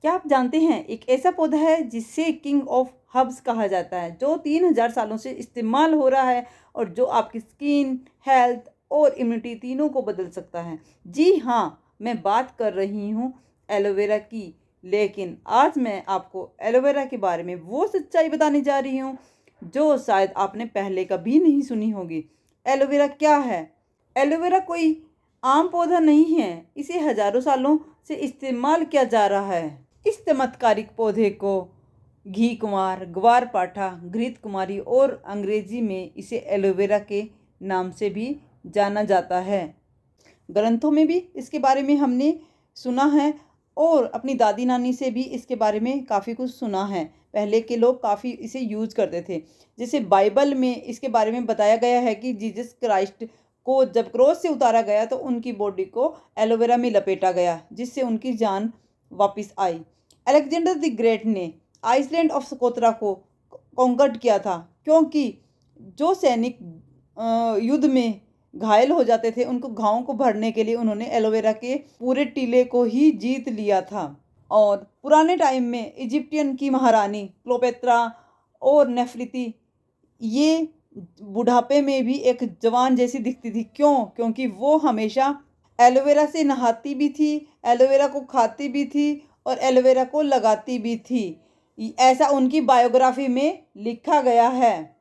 क्या आप जानते हैं एक ऐसा पौधा है जिसे किंग ऑफ हर्ब्स कहा जाता है, जो 3000 सालों से इस्तेमाल हो रहा है और जो आपकी स्किन, हेल्थ और इम्यूनिटी तीनों को बदल सकता है। जी हाँ, मैं बात कर रही हूँ एलोवेरा की। लेकिन आज मैं आपको एलोवेरा के बारे में वो सच्चाई बताने जा रही हूँ जो शायद आपने पहले कभी नहीं सुनी होगी। एलोवेरा क्या है? एलोवेरा कोई आम पौधा नहीं है, इसे हजारों सालों से इस्तेमाल किया जा रहा है। इस चमत्कारिक पौधे को घी कुमार, ग्वार पाठा, घृत कुमारी और अंग्रेजी में इसे एलोवेरा के नाम से भी जाना जाता है। ग्रंथों में भी इसके बारे में हमने सुना है और अपनी दादी नानी से भी इसके बारे में काफ़ी कुछ सुना है। पहले के लोग काफ़ी इसे यूज करते थे। जैसे बाइबल में इसके बारे में बताया गया है कि जीसस क्राइस्ट को जब क्रॉस से उतारा गया तो उनकी बॉडी को एलोवेरा में लपेटा गया, जिससे उनकी जान वापस आई। अलेक्जेंडर द ग्रेट ने आइसलैंड ऑफ स्कोत्रा को कॉन्कर्ड किया था, क्योंकि जो सैनिक युद्ध में घायल हो जाते थे उनको घावों को भरने के लिए उन्होंने एलोवेरा के पूरे टीले को ही जीत लिया था। और पुराने टाइम में इजिप्टियन की महारानी क्लोपेत्रा और नेफरिती ये बुढ़ापे में भी एक जवान जैसी दिखती थी। क्यों? क्योंकि वो हमेशा एलोवेरा से नहाती भी थी, एलोवेरा को खाती भी थी और एलोवेरा को लगाती भी थी। ऐसा उनकी बायोग्राफी में लिखा गया है।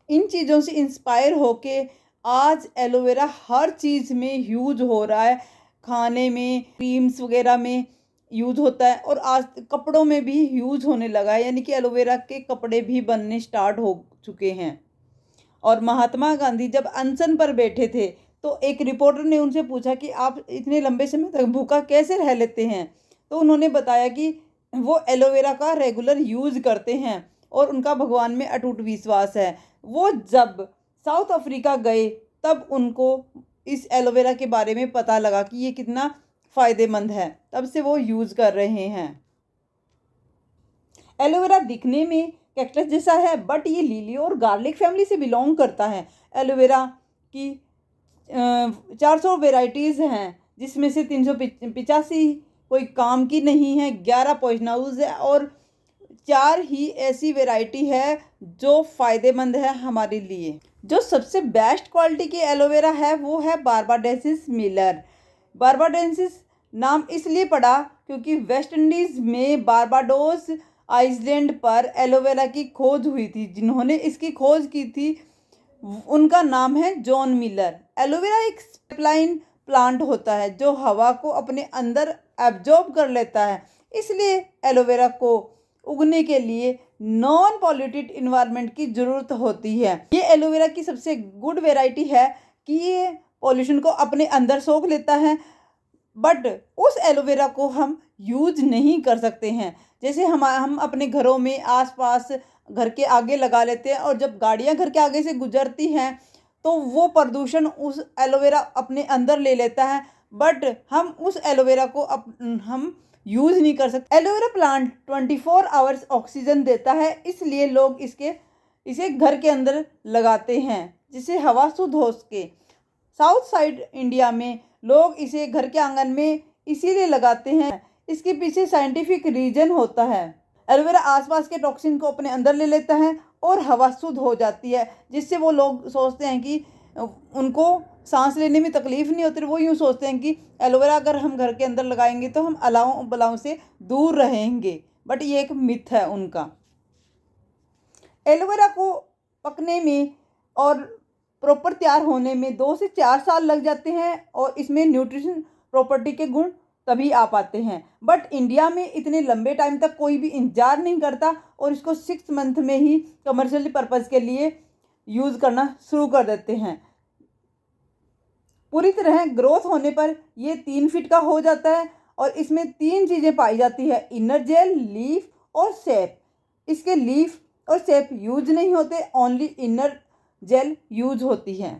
इन चीज़ों से इंस्पायर होके आज एलोवेरा हर चीज़ में यूज हो रहा है। खाने में, क्रीम्स वगैरह में यूज होता है और आज कपड़ों में भी यूज होने लगा है, यानी कि एलोवेरा के कपड़े भी बनने स्टार्ट हो चुके हैं। और महात्मा गांधी जब अनशन पर बैठे थे तो एक रिपोर्टर ने उनसे पूछा कि आप इतने लंबे समय तक भूखा कैसे रह लेते हैं। तो उन्होंने बताया कि वो एलोवेरा का रेगुलर यूज करते हैं और उनका भगवान में अटूट विश्वास है। वो जब साउथ अफ्रीका गए तब उनको इस एलोवेरा के बारे में पता लगा कि ये कितना फ़ायदेमंद है, तब से वो यूज़ कर रहे हैं। एलोवेरा दिखने में कैक्टस जैसा है, बट ये लिली और गार्लिक फैमिली से बिलोंग करता है। एलोवेरा की 400 वेराइटीज़ हैं, जिसमें से 385 कोई काम की नहीं है, 11 पॉइजनस है और 4 ही ऐसी वैरायटी है जो फ़ायदेमंद है हमारे लिए। जो सबसे बेस्ट क्वालिटी की एलोवेरा है वो है बारबाडेंसिस मिलर। बारबाडेंसिस नाम इसलिए पड़ा क्योंकि वेस्ट इंडीज़ में बारबाडोस आइसलैंड पर एलोवेरा की खोज हुई थी। जिन्होंने इसकी खोज की थी उनका नाम है जॉन मिलर। एलोवेरा एक स्टेपलाइन प्लांट होता है जो हवा को अपने अंदर एब्जॉर्ब कर लेता है, इसलिए एलोवेरा को उगने के लिए नॉन पॉल्यूटेड इन्वायरमेंट की ज़रूरत होती है। ये एलोवेरा की सबसे गुड वैरायटी है कि ये पॉल्यूशन को अपने अंदर सोख लेता है, बट उस एलोवेरा को हम यूज नहीं कर सकते हैं। जैसे हम अपने घरों में आसपास घर के आगे लगा लेते हैं और जब गाड़ियां घर के आगे से गुजरती हैं तो वो प्रदूषण उस एलोवेरा अपने अंदर ले लेता है, बट हम उस एलोवेरा को हम यूज़ नहीं कर सकते। एलोवेरा प्लांट 24 आवर्स ऑक्सीजन देता है, इसलिए लोग इसे घर के अंदर लगाते हैं जिससे हवा शुद्ध हो सके। साउथ साइड इंडिया में लोग इसे घर के आंगन में इसीलिए लगाते हैं, इसके पीछे साइंटिफिक रीजन होता है। एलोवेरा आसपास के टॉक्सिन को अपने अंदर ले लेता है और हवा शुद्ध हो जाती है, जिससे वो लोग सोचते हैं कि उनको सांस लेने में तकलीफ नहीं होती। वो यूँ सोचते हैं कि एलोवेरा अगर हम घर के अंदर लगाएंगे तो हम अलाव बलाओं से दूर रहेंगे, बट ये एक मिथ है उनका। एलोवेरा को पकने में और प्रॉपर तैयार होने में 2 से 4 साल लग जाते हैं और इसमें न्यूट्रिशन प्रॉपर्टी के गुण तभी आ पाते हैं। बट इंडिया में इतने लंबे टाइम तक कोई भी इंतजार नहीं करता और इसको 6 मंथ में ही कमर्शियल पर्पज़ के लिए यूज़ करना शुरू कर देते हैं। पूरी तरह ग्रोथ होने पर ये 3 फीट का हो जाता है और इसमें 3 चीज़ें पाई जाती है, इनर जेल, लीफ और सेप। इसके लीफ और सेप यूज नहीं होते, ओनली इनर जेल यूज होती है।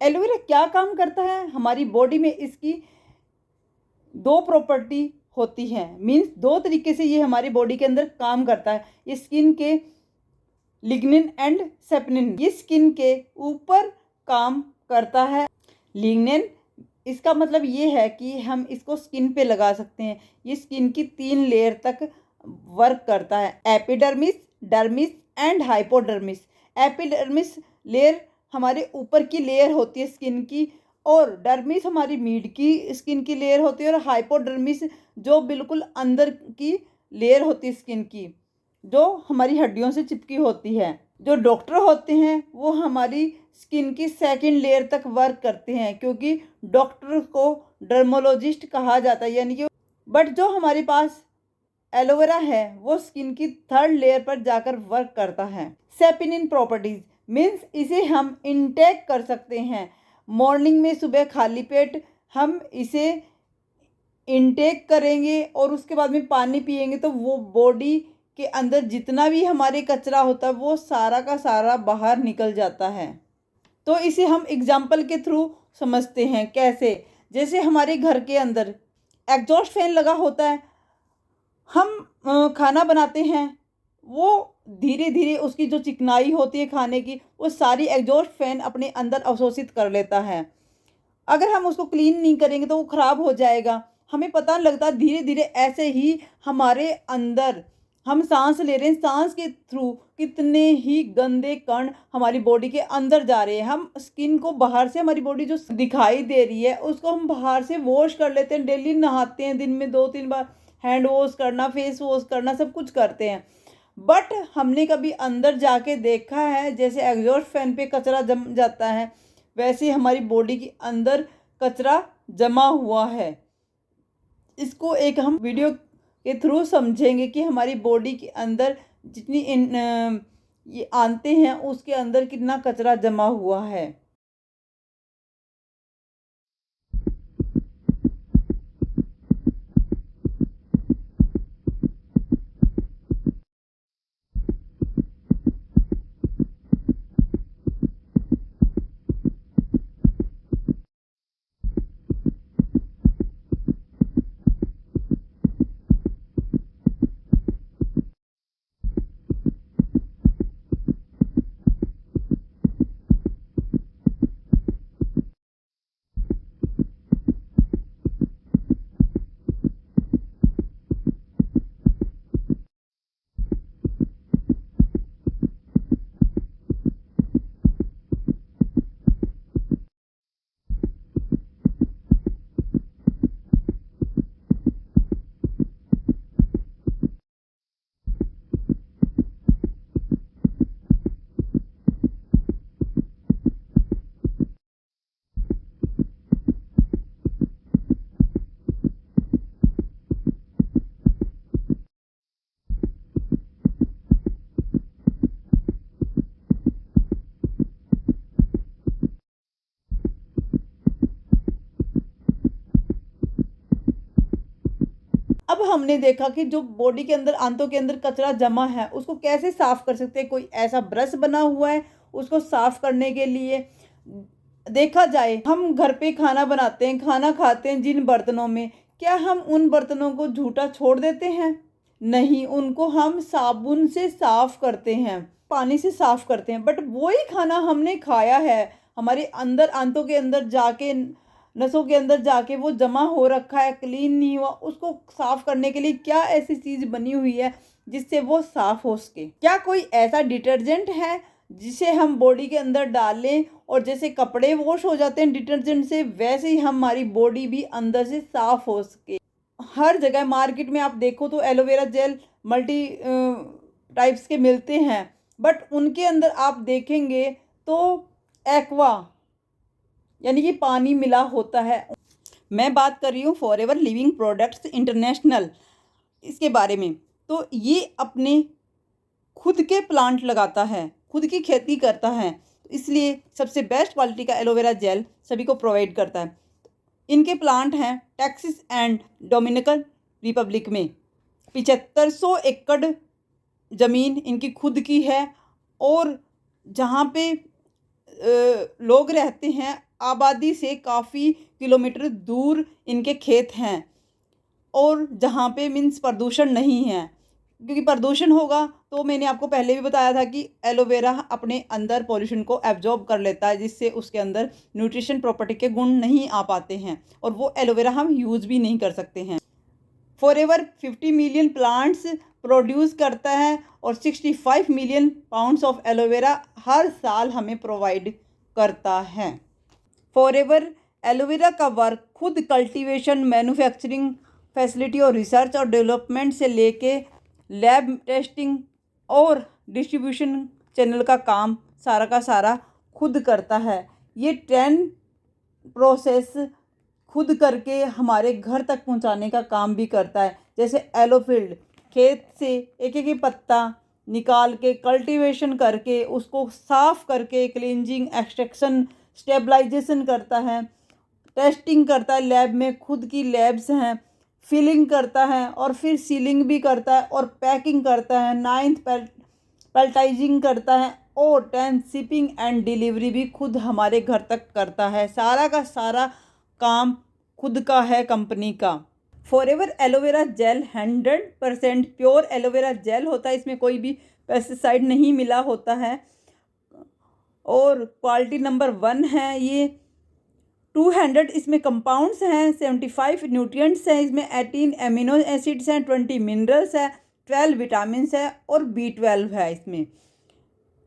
एलोवेरा क्या काम करता है हमारी बॉडी में? इसकी 2 प्रॉपर्टी होती है, मीन्स 2 तरीके से ये हमारी बॉडी के अंदर काम करता है। ये स्किन के लिग्निन एंड सेपनिन, ये स्किन के ऊपर काम करता है। लिग्निन इसका मतलब ये है कि हम इसको स्किन पे लगा सकते हैं। ये स्किन की 3 लेयर तक वर्क करता है, epidermis, dermis and hypodermis. Epidermis layer हमारे ऊपर की लेयर होती है स्किन की, और डर्मिस हमारी मीड की स्किन की लेयर होती है, और हाइपोडर्मिस जो बिल्कुल अंदर की लेयर होती है स्किन की, जो हमारी हड्डियों से चिपकी होती है। जो डॉक्टर होते हैं वो हमारी स्किन की सेकंड लेयर तक वर्क करते हैं, क्योंकि डॉक्टर को डर्मोलॉजिस्ट कहा जाता है, यानी कि बट जो हमारे पास एलोवेरा है वो स्किन की थर्ड लेयर पर जाकर वर्क करता है। सेपिनिन प्रॉपर्टीज मीन्स इसे हम इनटेक कर सकते हैं। मॉर्निंग में सुबह खाली पेट हम इसे इनटेक करेंगे और उसके बाद में पानी पिएंगे तो वो बॉडी के अंदर जितना भी हमारे कचरा होता है वो सारा का सारा बाहर निकल जाता है। तो इसे हम एग्जाम्पल के थ्रू समझते हैं। कैसे? जैसे हमारे घर के अंदर एग्जॉस्ट फैन लगा होता है, हम खाना बनाते हैं, वो धीरे धीरे उसकी जो चिकनाई होती है खाने की वो सारी एग्जॉस्ट फैन अपने अंदर अवशोषित कर लेता है। अगर हम उसको क्लीन नहीं करेंगे तो वो ख़राब हो जाएगा, हमें पता नहीं लगता। धीरे धीरे ऐसे ही हमारे अंदर हम सांस ले रहे हैं, सांस के थ्रू कितने ही गंदे कण हमारी बॉडी के अंदर जा रहे हैं। हम स्किन को बाहर से, हमारी बॉडी जो दिखाई दे रही है उसको हम बाहर से वॉश कर लेते हैं, डेली नहाते हैं, दिन में 2-3 बार हैंड वॉश करना, फेस वॉश करना, सब कुछ करते हैं। बट हमने कभी अंदर जाके देखा है जैसे एग्जॉस्ट फैन पे कचरा जम जाता है वैसे हमारी बॉडी के अंदर कचरा जमा हुआ है। इसको एक हम वीडियो के थ्रू समझेंगे कि हमारी बॉडी के अंदर जितनी ये आंते हैं उसके अंदर कितना कचरा जमा हुआ है। अब हमने देखा कि जो बॉडी के अंदर, आंतों के अंदर कचरा जमा है उसको कैसे साफ कर सकते हैं। कोई ऐसा ब्रश बना हुआ है उसको साफ करने के लिए। देखा जाए, हम घर पे खाना बनाते हैं, खाना खाते हैं जिन बर्तनों में, क्या हम उन बर्तनों को झूठा छोड़ देते हैं? नहीं, उनको हम साबुन से साफ करते हैं, पानी से साफ करते हैं। बट वही खाना हमने खाया है, हमारे अंदर आंतों के अंदर जाके, नसों के अंदर जाके वो जमा हो रखा है, क्लीन नहीं हुआ। उसको साफ करने के लिए क्या ऐसी चीज़ बनी हुई है जिससे वो साफ हो सके? क्या कोई ऐसा डिटर्जेंट है जिसे हम बॉडी के अंदर डालें और जैसे कपड़े वॉश हो जाते हैं डिटर्जेंट से, वैसे ही हमारी बॉडी भी अंदर से साफ हो सके? हर जगह मार्केट में आप देखो तो एलोवेरा जेल मल्टी टाइप्स के मिलते हैं, बट उनके अंदर आप देखेंगे तो एक्वा यानी कि पानी मिला होता है। मैं बात कर रही हूँ फॉरएवर लिविंग प्रोडक्ट्स इंटरनेशनल, इसके बारे में। तो ये अपने खुद के प्लांट लगाता है, खुद की खेती करता है, इसलिए सबसे बेस्ट क्वालिटी का एलोवेरा जेल सभी को प्रोवाइड करता है। इनके प्लांट हैं टेक्सास एंड डोमिनिकन रिपब्लिक में। 7500 एकड़ ज़मीन इनकी खुद की है, और जहाँ पे लोग रहते हैं आबादी से काफ़ी किलोमीटर दूर इनके खेत हैं, और जहाँ पे मीन्स प्रदूषण नहीं है। क्योंकि प्रदूषण होगा तो मैंने आपको पहले भी बताया था कि एलोवेरा अपने अंदर पॉल्यूशन को एब्जॉर्ब कर लेता है, जिससे उसके अंदर न्यूट्रिशन प्रॉपर्टी के गुण नहीं आ पाते हैं और वो एलोवेरा हम यूज़ भी नहीं कर सकते हैं। फॉरएवर 50 मिलियन प्लांट्स प्रोड्यूस करता है और 65 मिलियन पाउंड्स ऑफ एलोवेरा हर साल हमें प्रोवाइड करता है। फॉरएवर एलोवेरा का वर्क खुद कल्टीवेशन, मैन्युफैक्चरिंग फैसिलिटी और रिसर्च और डेवलपमेंट से लेके लैब टेस्टिंग और डिस्ट्रीब्यूशन चैनल का काम सारा का सारा खुद करता है। ये 10 प्रोसेस खुद करके हमारे घर तक पहुंचाने का काम भी करता है। जैसे एलोफील्ड खेत से एक एक पत्ता निकाल के कल्टीवेशन करके उसको साफ करके क्लींजिंग, एक्सट्रैक्शन, स्टेबलाइजेशन करता है, टेस्टिंग करता है, लैब में खुद की लैब्स हैं, फिलिंग करता है और फिर सीलिंग भी करता है और पैकिंग करता है, 9th पैल्टाइजिंग करता है और 10th शिपिंग एंड डिलीवरी भी खुद हमारे घर तक करता है। सारा का सारा काम खुद का है कंपनी का। Forever aloe vera gel 100% pure aloe vera gel होता है, इसमें कोई भी पेस्टिसाइड नहीं मिला होता है और क्वालिटी नंबर 1 है ये। 200 इसमें कंपाउंड्स हैं, 75 न्यूट्रिएंट्स हैं, इसमें 18 एमिनो एसिड्स हैं, 20 मिनरल्स है, 12 विटामिन्स है और B12 है इसमें।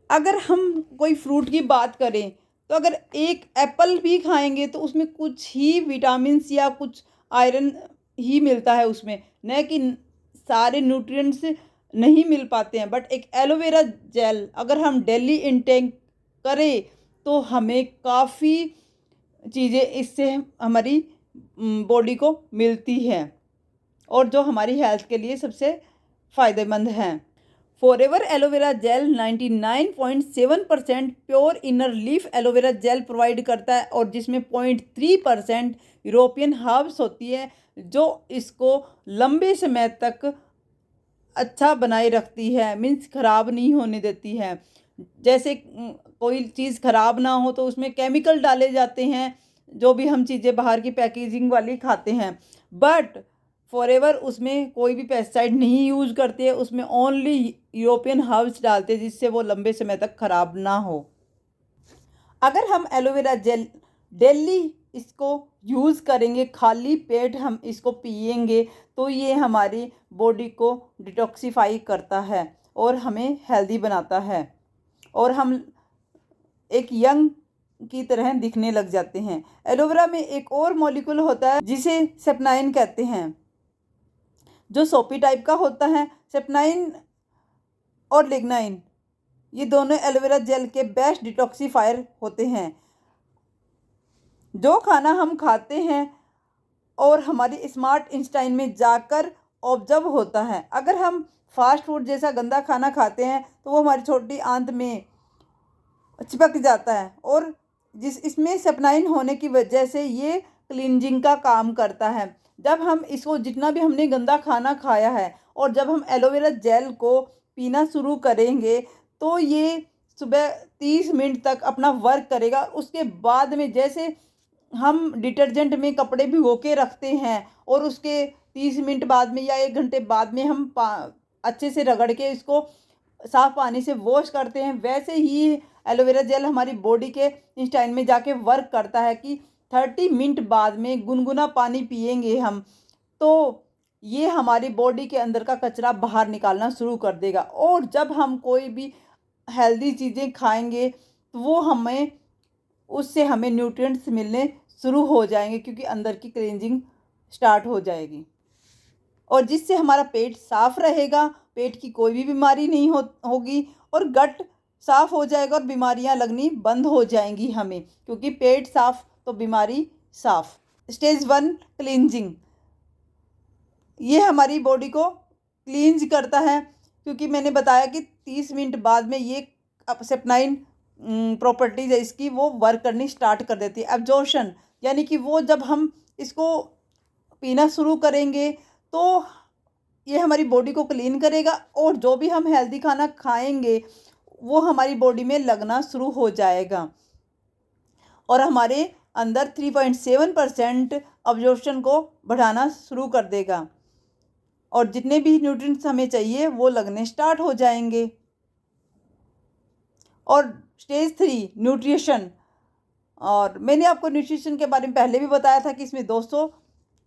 अगर हम कोई फ्रूट की बात करें तो अगर एक एप्पल भी खाएंगे तो उसमें कुछ ही विटामिन्स या कुछ आयरन ही मिलता है उसमें, न कि सारे न्यूट्रिएंट्स नहीं मिल पाते हैं। बट एक एलोवेरा जेल अगर हम डेली इंटेक करें तो हमें काफ़ी चीज़ें इससे हमारी बॉडी को मिलती है और जो हमारी हेल्थ के लिए सबसे फ़ायदेमंद हैं। Forever aloe vera gel 99.7% pure inner leaf aloe vera gel provide करता है और जिसमें 0.3% यूरोपियन हर्ब्स होती है जो इसको लंबे समय तक अच्छा बनाए रखती है, मीन्स ख़राब नहीं होने देती है। जैसे कोई चीज़ ख़राब ना हो तो उसमें केमिकल डाले जाते हैं, जो भी हम चीज़ें बाहर की पैकेजिंग वाली खाते हैं, बट फॉरएवर उसमें कोई भी पेस्टिसाइड नहीं यूज़ करते हैं, उसमें ओनली यूरोपियन हर्ब्स डालते हैं जिससे वो लंबे समय तक ख़राब ना हो। अगर हम एलोवेरा जेल डेली इसको यूज़ करेंगे, खाली पेट हम इसको पिएंगे तो ये हमारी बॉडी को डिटॉक्सिफाई करता है और हमें हेल्दी बनाता है और हम एक यंग की तरह दिखने लग जाते हैं। एलोवेरा में एक और मॉलिक्यूल होता है जिसे सेपनाइन कहते हैं, जो सोपी टाइप का होता है। सेपनाइन और लिग्नाइन ये दोनों एलोवेरा जेल के बेस्ट डिटॉक्सिफायर होते हैं। जो खाना हम खाते हैं और हमारी स्मार्ट इंटेस्टाइन में जाकर ऑब्जर्व होता है। अगर हम फास्ट फूड जैसा गंदा खाना खाते हैं तो वो हमारी छोटी आंत में चिपक जाता है और इसमें सेपनाइन होने की वजह से ये क्लींजिंग का काम करता है। जब हम इसको जितना भी हमने गंदा खाना खाया है और जब हम एलोवेरा जेल को पीना शुरू करेंगे तो ये सुबह 30 मिनट तक अपना वर्क करेगा। उसके बाद में जैसे हम डिटर्जेंट में कपड़े भिगो के रखते हैं और उसके 30 मिनट बाद में या 1 घंटे बाद में हम अच्छे से रगड़ के इसको साफ़ पानी से वॉश करते हैं, वैसे ही एलोवेरा जेल हमारी बॉडी के इंटेस्टाइन में जाके वर्क करता है कि 30 मिनट बाद में गुनगुना पानी पिएंगे हम तो ये हमारी बॉडी के अंदर का कचरा बाहर निकालना शुरू कर देगा। और जब हम कोई भी हेल्दी चीज़ें खाएंगे तो वो उससे हमें न्यूट्रिएंट्स मिलने शुरू हो जाएंगे क्योंकि अंदर की क्लींजिंग स्टार्ट हो जाएगी और जिससे हमारा पेट साफ़ रहेगा, पेट की कोई भी बीमारी नहीं होगी और गट साफ़ हो जाएगा और बीमारियां लगनी बंद हो जाएंगी हमें, क्योंकि पेट साफ़ तो बीमारी साफ़। स्टेज 1 क्लींजिंग, ये हमारी बॉडी को क्लींज करता है क्योंकि मैंने बताया कि 30 मिनट बाद में ये सेपनाइन प्रॉपर्टीज है इसकी वो वर्क करनी स्टार्ट कर देती है। एब्जॉर्प्शन यानी कि वो जब हम इसको पीना शुरू करेंगे तो ये हमारी बॉडी को क्लीन करेगा और जो भी हम हेल्दी खाना खाएंगे वो हमारी बॉडी में लगना शुरू हो जाएगा और हमारे अंदर 3.7% अब्जॉर्प्शन को बढ़ाना शुरू कर देगा। और जितने भी न्यूट्रिएंट्स हमें चाहिए वो लगने स्टार्ट हो जाएंगे। और स्टेज 3 न्यूट्रिशन, और मैंने आपको न्यूट्रिशन के बारे में पहले भी बताया था कि इसमें 200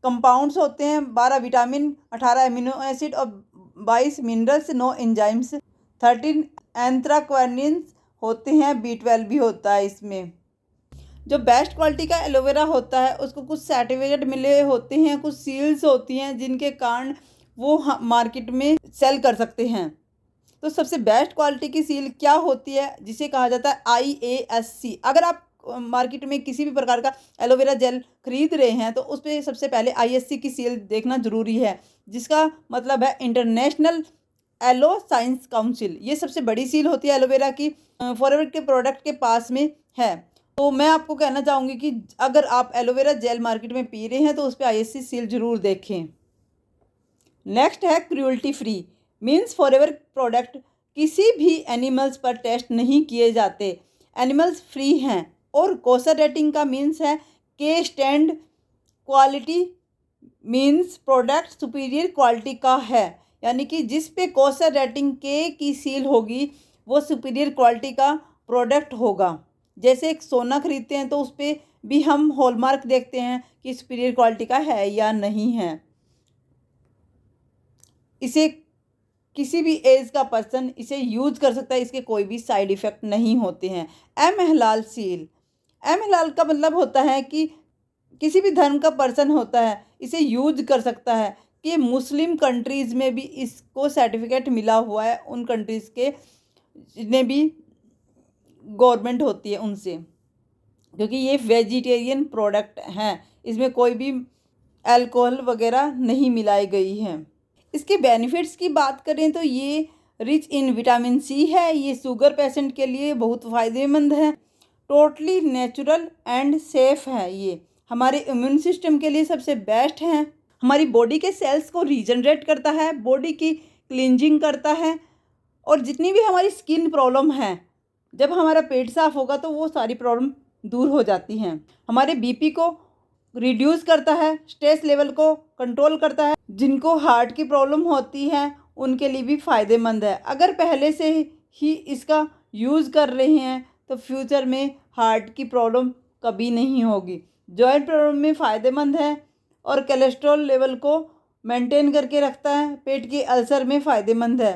कंपाउंड्स होते हैं, 12 विटामिन, 18 एमिनो एसिड और 22 मिनरल्स, 9 एंजाइम्स, 13 एंथ्राक्वानिन्स होते हैं, B12 भी होता है इसमें। जो बेस्ट क्वालिटी का एलोवेरा होता है उसको कुछ सर्टिफिकेट मिले होते हैं, कुछ सील्स होती हैं जिनके कारण वो मार्केट में सेल कर सकते हैं। तो सबसे बेस्ट क्वालिटी की सील क्या होती है, जिसे कहा जाता है IASC। अगर आप मार्केट में किसी भी प्रकार का एलोवेरा जेल खरीद रहे हैं तो उस पर सबसे पहले IASC की सील देखना ज़रूरी है, जिसका मतलब है इंटरनेशनल एलो साइंस काउंसिल। ये सबसे बड़ी सील होती है एलोवेरा की, फॉरएवर के प्रोडक्ट के पास में है। तो मैं आपको कहना चाहूँगी कि अगर आप एलोवेरा जेल मार्केट में पी रहे हैं तो उस पर IASC सील ज़रूर देखें। नेक्स्ट है cruelty free, means forever product किसी भी एनिमल्स पर टेस्ट नहीं किए जाते, एनिमल्स फ्री हैं। और कोसर रेटिंग का मीन्स है के stand quality, means product superior quality का है, यानी कि जिस पे कोसर रेटिंग के की सील होगी वो सुपीरियर क्वालिटी का प्रोडक्ट होगा। जैसे एक सोना खरीदते हैं तो उस पर भी हम हॉलमार्क देखते हैं कि सुपीरियर क्वालिटी का है या नहीं है। इसे किसी भी एज का पर्सन इसे यूज़ कर सकता है, इसके कोई भी साइड इफ़ेक्ट नहीं होते हैं। एम हलाल सील, एम हलाल का मतलब होता है कि किसी भी धर्म का पर्सन होता है इसे यूज कर सकता है, कि मुस्लिम कंट्रीज़ में भी इसको सर्टिफिकेट मिला हुआ है, उन कंट्रीज़ के जितने भी गवर्नमेंट होती है उनसे, क्योंकि ये वेजिटेरियन प्रोडक्ट हैं, इसमें कोई भी अल्कोहल वगैरह नहीं मिलाई गई है। इसके बेनिफिट्स की बात करें तो ये रिच इन विटामिन सी है, ये शुगर पेशेंट के लिए बहुत फ़ायदेमंद है, टोटली नेचुरल एंड सेफ है, ये हमारे इम्यून सिस्टम के लिए सबसे बेस्ट है, हमारी बॉडी के सेल्स को रीजनरेट करता है, बॉडी की क्लींजिंग करता है, और जितनी भी हमारी स्किन प्रॉब्लम है, जब हमारा पेट साफ होगा तो वो सारी प्रॉब्लम दूर हो जाती हैं। हमारे बीपी को रिड्यूस करता है, स्ट्रेस लेवल को कंट्रोल करता है, जिनको हार्ट की प्रॉब्लम होती है उनके लिए भी फ़ायदेमंद है। अगर पहले से ही इसका यूज़ कर रहे हैं तो फ्यूचर में हार्ट की प्रॉब्लम कभी नहीं होगी। जॉइंट प्रॉब्लम में फ़ायदेमंद है और कोलेस्ट्रॉल लेवल को मेंटेन करके रखता है, पेट के अल्सर में फ़ायदेमंद है।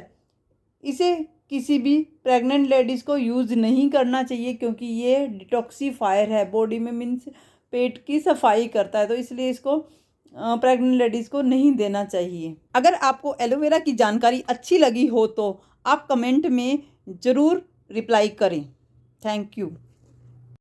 इसे किसी भी प्रेग्नेंट लेडीज़ को यूज़ नहीं करना चाहिए, क्योंकि ये डिटॉक्सीफायर है, बॉडी में मीन्स पेट की सफाई करता है, तो इसलिए इसको प्रेग्नेंट लेडीज़ को नहीं देना चाहिए। अगर आपको एलोवेरा की जानकारी अच्छी लगी हो तो आप कमेंट में ज़रूर रिप्लाई करें। Thank you.